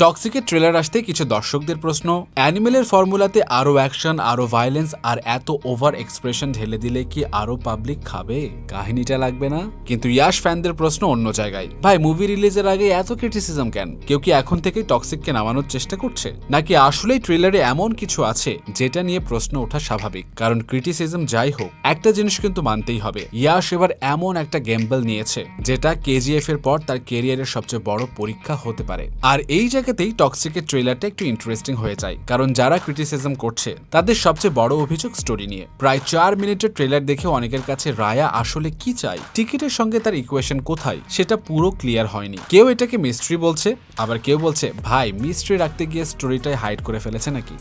টক্সিকের trailer আসতে কিছু দর্শকদের প্রশ্ন, অ্যানিমেলের ফর্মুলাতে আরো অ্যাকশন, আরো ভায়োলেন্স আর এত ওভার এক্সপ্রেশন ঢেলে দিলে কি আরো পাবলিক খাবে? কাহিনীটা লাগবে না? কিন্তু ইয়াশ ফ্যানদের প্রশ্ন অন্য জায়গায়। ভাই, মুভি রিলিজের আগে এত ক্রিটিসিজম কেন? কেউ কি এখন থেকেই টক্সিককে নামানোর চেষ্টা করছে, নাকি আসলেই ট্রেলারে এমন কিছু আছে যেটা নিয়ে প্রশ্ন ওঠা স্বাভাবিক? কারণ ক্রিটিসিজম যাই হোক, একটা জিনিস কিন্তু মানতেই হবে, ইয়াশ এবার এমন একটা গেমবেল নিয়েছে যেটা কেজিএফ এর পর তার কেরিয়ারের সবচেয়ে বড় পরীক্ষা হতে পারে। আর এই জায়গাতেই টক্সিকের ট্রেলারটা একটু ইন্টারেস্টিং হয়ে যায়, কারণ যারা ক্রিটিসিজম করছে তাদের সবচেয়ে বড় অভিযোগ স্টোরি নিয়ে। প্রায় 4 মিনিটের ট্রেলার দেখে অনেকের কাছে রায়া আসলে কি চায়, টিকিটের সঙ্গে তার ইকুয়েশন কোথায়, সেটা পুরো ক্লিয়ার হয়নি। কেউ এটাকে মিস্ট্রি বলছে, আবার কেউ বলছে ভাই মিস্ট্রি রাখতে গিয়ে স্টোরিটাই হাইড করে ফেলেছে নাকি।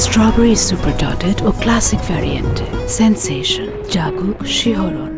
স্ট্রবেরি সুপার ডটেড ও ক্লাসিক ভ্যারিয়েন্টে সেন্সেশন জাগুক শিহরণ।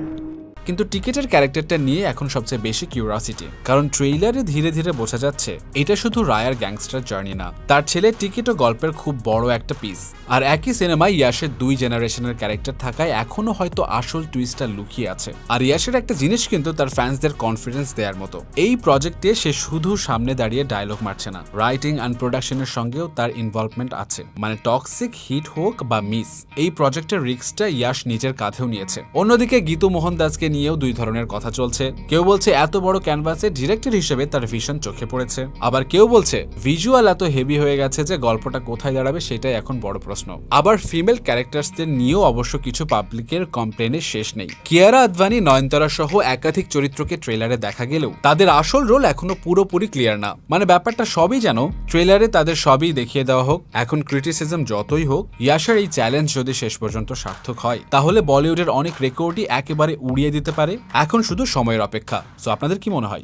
কিন্তু টিকেটের ক্যারেক্টারটা নিয়ে এখন সবচেয়ে বেশি কিউরিওসিটি, কারণ ট্রেইলারে ধীরে ধীরে বোঝা যাচ্ছে এটা শুধু রায়ার গ্যাংস্টার জার্নি না, তার ছেলে টিকেটও গল্পের খুব বড় একটা পিস। আর একই সিনেমায় ইয়াশের 2 জেনারেশনের ক্যারেক্টার থাকায় এখনো হয়তো আসল টুইস্টটা লুকিয়ে আছে। আর ইয়াশের একটা জিনিস কিন্তু তার ফ্যান্সদের কনফিডেন্স দেওয়ার মতো, এই প্রজেক্টে সে শুধু সামনে দাঁড়িয়ে ডায়লগ মারছে না, রাইটিং অ্যান্ড প্রোডাকশনের সঙ্গেও তার ইনভলভমেন্ট আছে। মানে টক্সিক হিট হোক বা মিস, এই প্রজেক্টের রিস্কটা ইয়াশ নিজের কাঁধেও নিয়েছে। অন্যদিকে গীতু মোহন দাসকে নিয়েও 2 ধরনের কথা চলছে। কেউ বলছে এত বড় ক্যানভাসে ডিরেক্টর হিসেবে তার ভিশন চোখে পড়েছে, আবার কেউ বলছে ভিজুয়াল এত হেভি হয়ে গেছে যে গল্পটা কোথায় দাঁড়াবে সেটাই এখন বড় প্রশ্ন। আবার ফিমেল ক্যারেক্টারসদের নিয়েও অবশ্য কিছু পাবলিকের কমপ্লেনের শেষ নেই। কিয়ারা আদভানি, নয়নতারা সহ একাধিক চরিত্রকে ট্রেলারে দেখা গেলেও তাদের আসল রোল এখনো পুরোপুরি ক্লিয়ার না। মানে ব্যাপারটা সবই যেন ট্রেলারে তাদের সবই দেখিয়ে দেওয়া হোক। এখন ক্রিটিসিজম যতই হোক, ইয়াশের এই চ্যালেঞ্জ যদি শেষ পর্যন্ত সার্থক হয় তাহলে বলিউডের অনেক রেকর্ডই একেবারে উড়িয়ে দিতে পারে। এখন শুধু সময়ের অপেক্ষা। সো আপনাদের কি মনে হয়?